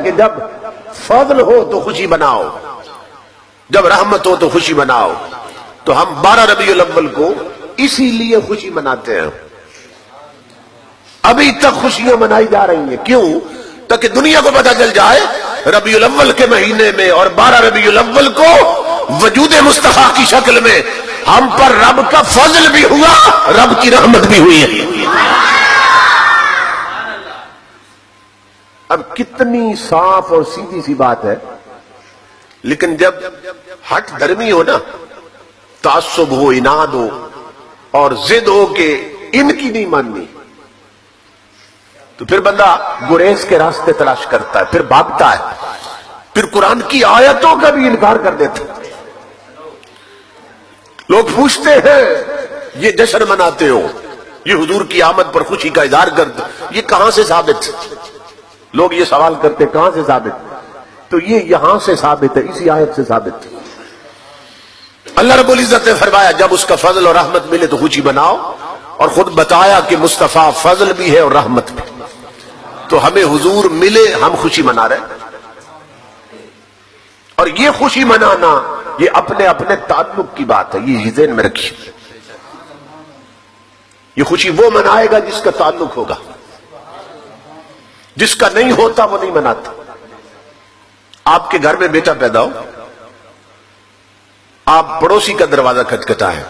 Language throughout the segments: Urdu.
کہ جب فضل ہو تو خوشی مناؤ، جب رحمت ہو تو خوشی مناؤ. تو ہم 12 ربیع الاول کو اسی لیے خوشی مناتے ہیں. ابھی تک خوشیاں منائی جا رہی ہیں. کیوں؟ تاکہ دنیا کو پتہ چل جائے ربیع الاول کے مہینے میں اور 12 ربیع الاول کو وجود مصطفیٰ کی شکل میں ہم پر رب کا فضل بھی ہوا، رب کی رحمت بھی ہوئی ہے. اب کتنی صاف اور سیدھی سی بات ہے، لیکن جب ہٹ دھرمی ہو نا، تعصب ہو، اناد ہو اور ضد ہو کہ ان کی نہیں ماننی، تو پھر بندہ گریز کے راستے تلاش کرتا ہے، پھر بھاگتا ہے، پھر قرآن کی آیتوں کا بھی انکار کر دیتا ہے. لوگ پوچھتے ہیں یہ جشن مناتے ہو، یہ حضور کی آمد پر خوشی کا اظہار کرتے، یہ کہاں سے ثابت؟ لوگ یہ سوال کرتے کہاں سے ثابت؟ تو یہ یہاں سے ثابت ہے، اسی آیت سے ثابت ہے. اللہ رب العزت نے فرمایا جب اس کا فضل اور رحمت ملے تو خوشی مناؤ، اور خود بتایا کہ مصطفیٰ فضل بھی ہے اور رحمت بھی. تو ہمیں حضور ملے، ہم خوشی منا رہے ہیں. اور یہ خوشی منانا یہ اپنے اپنے تعلق کی بات ہے، یہ ذہن میں رکھیے. یہ خوشی وہ منائے گا جس کا تعلق ہوگا، جس کا نہیں ہوتا وہ نہیں مناتا. آپ کے گھر میں بیٹا پیدا ہو، آپ پڑوسی کا دروازہ کھٹکھٹائیں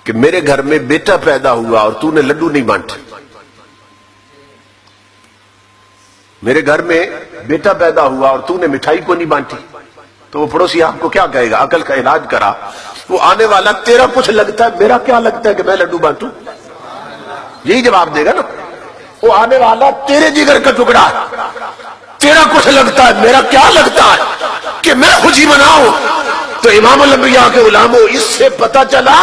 کہ میرے گھر میں بیٹا پیدا ہوا اور تو نے لڈو نہیں بانٹے. میرے گھر میں بیٹا پیدا ہوا اور تو نے مٹھائی کو نہیں بانٹی، تو وہ پڑوسی آپ کو کیا کہے گا؟ عقل کا علاج کرا. وہ آنے والا تیرا کچھ لگتا ہے، میرا کیا لگتا ہے کہ میں لڈو بانٹوں؟ یہی جواب دے گا نا. وہ آنے والا تیرے جگر کا ٹکڑا ہے، تیرا کچھ لگتا ہے، میرا کیا لگتا ہے کہ میں خوشی مناؤں؟ تو امام الانبیاء کے غلاموں، اس سے پتہ چلا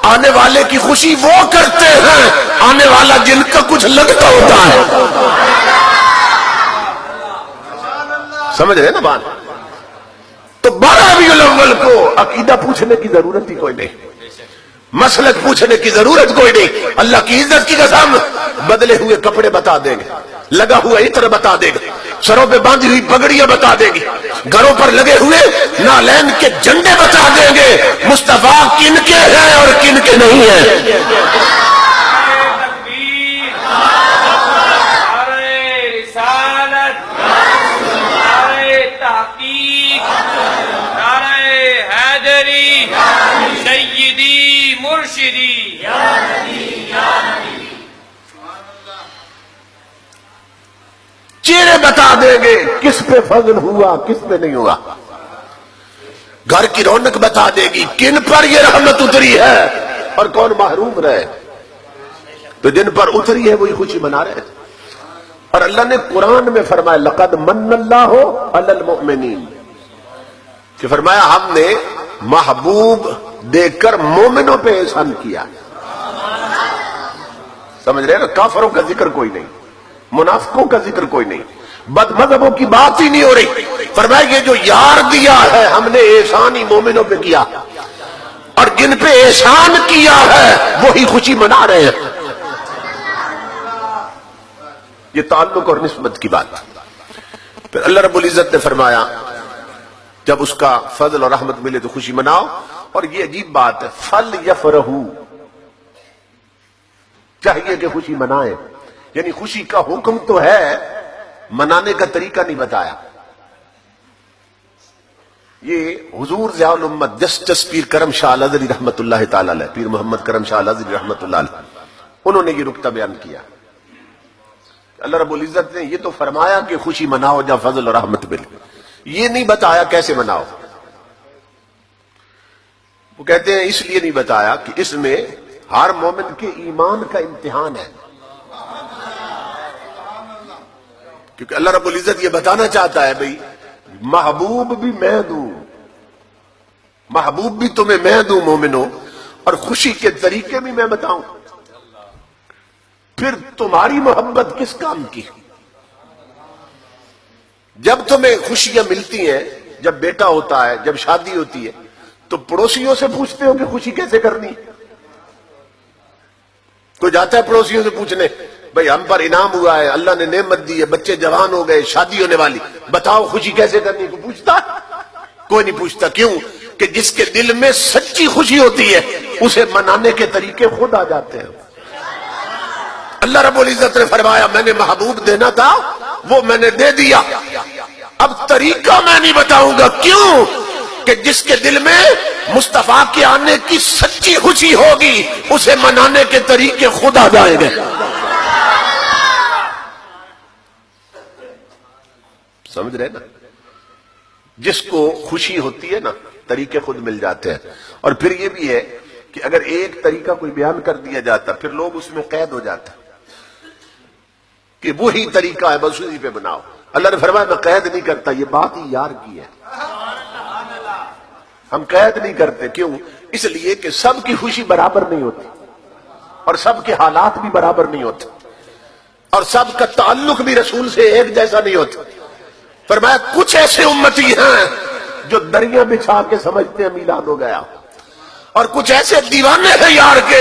آنے والے کی خوشی وہ کرتے ہیں آنے والا جن کا کچھ لگتا ہوتا ہے. سمجھ رہے نا بات؟ تو 12 ربیع الاول کو عقیدہ پوچھنے کی ضرورت ہی کوئی نہیں، مسلک پوچھنے کی ضرورت کوئی نہیں. اللہ کی عزت کی قسم بدلے ہوئے کپڑے بتا دیں گے، لگا ہوا عطر بتا دے گا، سروں پہ باندھی ہوئی پگڑیاں بتا دیں گے، گھروں پر لگے ہوئے نالین کے جھنڈے بتا دیں گے مصطفیٰ کن کے ہیں اور کن کے نہیں ہیں. چہرے بتا دیں گے کس پہ فضل ہوا کس پہ نہیں ہوا. گھر کی رونق بتا دے گی کن پر یہ رحمت اتری ہے اور کون محروم رہے. تو جن پر اتری ہے وہی خوشی منا رہے. اور اللہ نے قرآن میں فرمایا لقد من اللہ علی المؤمنین، کہ فرمایا ہم نے محبوب دے کر مومنوں پہ احسان کیا. سمجھ رہے ہیں نا؟ کافروں کا ذکر کوئی نہیں، منافقوں کا ذکر کوئی نہیں، بد مذہبوں کی بات ہی نہیں ہو رہی. فرمایا یہ جو یار دیا ہے ہم نے احسان ہی مومنوں پہ کیا، اور جن پہ احسان کیا ہے وہی خوشی منا رہے ہیں. یہ تعلق اور نسبت کی بات. پھر اللہ رب العزت نے فرمایا جب اس کا فضل اور رحمت ملے تو خوشی مناؤ. اور یہ عجیب بات ہے، فَلْيَفْرَحُوا، چاہیے کہ خوشی منائیں. یعنی خوشی کا حکم تو ہے، منانے کا طریقہ نہیں بتایا. یہ حضور ضیاء الامت جسٹس پیر کرم شاہ الازہری رحمت اللہ تعالی علیہ، پیر محمد کرم شاہ الازہری رحمت اللہ علیہ، انہوں نے یہ نکتہ بیان کیا. اللہ رب العزت نے یہ تو فرمایا کہ خوشی مناؤ جب فضل اور رحمت ملے، یہ نہیں بتایا کیسے مناؤ. وہ کہتے ہیں اس لیے نہیں بتایا کہ اس میں ہر مومن کے ایمان کا امتحان ہے. کیونکہ اللہ رب العزت یہ بتانا چاہتا ہے بھئی محبوب بھی میں دوں، محبوب بھی تمہیں میں دوں مومنوں، اور خوشی کے طریقے بھی میں بتاؤں. پھر تمہاری محبت کس کام کی؟ جب تمہیں خوشیاں ملتی ہیں، جب بیٹا ہوتا ہے، جب شادی ہوتی ہے، تو پڑوسیوں سے پوچھتے ہو کہ خوشی کیسے کرنی؟ کوئی جاتا ہے پڑوسیوں سے پوچھنے بھئی ہم پر انعام ہوا ہے، اللہ نے نعمت دی ہے، بچے جوان ہو گئے، شادی ہونے والی، بتاؤ خوشی کیسے کرنی؟ کو پوچھتا؟ کوئی نہیں پوچھتا۔ کیوں؟ کہ جس کے دل میں سچی خوشی ہوتی ہے اسے منانے کے طریقے خود آ جاتے ہیں۔ اللہ رب العزت نے فرمایا میں نے محبوب دینا تھا وہ میں نے دے دیا، اب طریقہ میں نہیں بتاؤں گا۔ کیوں؟ کہ جس کے دل میں مصطفیٰ کے آنے کی سچی خوشی ہوگی اسے منانے کے طریقے خود آ جائیں گے۔ سمجھ رہے نا؟ جس کو خوشی ہوتی ہے نا طریقے خود مل جاتے ہیں۔ اور پھر یہ بھی ہے کہ اگر ایک طریقہ کوئی بیان کر دیا جاتا پھر لوگ اس میں قید ہو جاتا کہ وہی طریقہ ہے بس اسی پہ بناؤ۔ اللہ نے فرمایا میں قید نہیں کرتا، یہ بات ہی یار کی ہے، ہم قید نہیں کرتے۔ کیوں؟ اس لیے کہ سب کی خوشی برابر نہیں ہوتی اور سب کے حالات بھی برابر نہیں ہوتے اور سب کا تعلق بھی رسول سے ایک جیسا نہیں ہوتا۔ فرمایا کچھ ایسے امتی ہیں جو دریا بچھا کے سمجھتے ہیں میلاد ہو گیا، اور کچھ ایسے دیوانے ہیں یار کے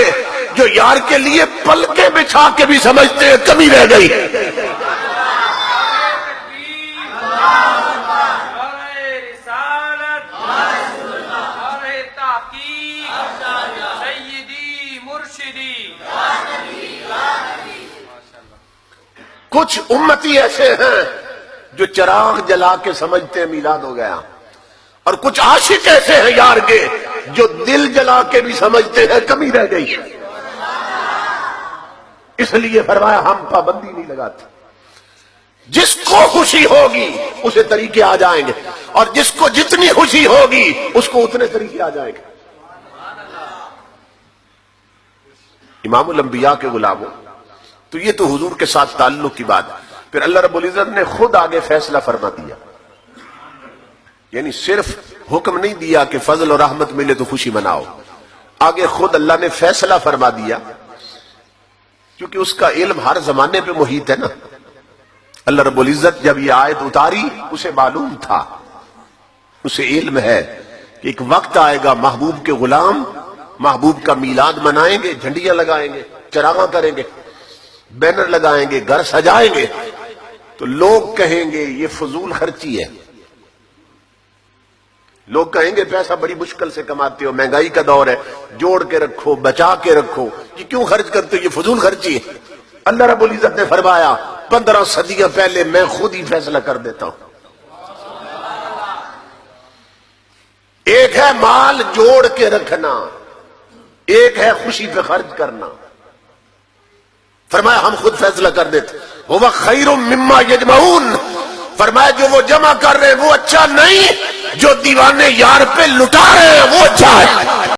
جو یار کے لیے پلکیں بچھا کے بھی سمجھتے ہیں کمی رہ گئی۔ کچھ امتی ایسے ہیں جو چراغ جلا کے سمجھتے ہیں میلاد ہو گیا، اور کچھ عاشق ایسے ہیں یار کے جو دل جلا کے بھی سمجھتے ہیں کمی رہ گئی۔ اس لیے فرمایا ہم پابندی نہیں لگاتے، جس کو خوشی ہوگی اسے طریقے آ جائیں گے، اور جس کو جتنی خوشی ہوگی اس کو اتنے طریقے آ جائیں گے۔ امام الانبیاء کے غلاموں، تو یہ تو حضور کے ساتھ تعلق کی بات ہے۔ پھر اللہ رب العزت نے خود آگے فیصلہ فرما دیا، یعنی صرف حکم نہیں دیا کہ فضل اور رحمت ملے تو خوشی مناؤ، آگے خود اللہ نے فیصلہ فرما دیا، کیونکہ اس کا علم ہر زمانے پہ محیط ہے نا۔ اللہ رب العزت جب یہ آیت اتاری اسے معلوم تھا، اسے علم ہے کہ ایک وقت آئے گا محبوب کے غلام محبوب کا میلاد منائیں گے، جھنڈیاں لگائیں گے، چراغاں کریں گے، بینر لگائیں گے، گھر سجائیں گے، تو لوگ کہیں گے یہ فضول خرچی ہے، لوگ کہیں گے پیسہ بڑی مشکل سے کماتے ہو، مہنگائی کا دور ہے، جوڑ کے رکھو، بچا کے رکھو، یہ کیوں خرچ کرتے ہو، یہ فضول خرچی ہے۔ اللہ رب العزت نے فرمایا 15 صدیاں پہلے میں خود ہی فیصلہ کر دیتا ہوں۔ ایک ہے مال جوڑ کے رکھنا، ایک ہے خوشی پہ خرچ کرنا۔ فرمایا ہم خود فیصلہ کر دیتے، وہ خیر مما یجمعون، فرمایا جو وہ جمع کر رہے ہیں وہ اچھا نہیں، جو دیوانے یار پہ لٹا رہے ہیں وہ اچھا ہے۔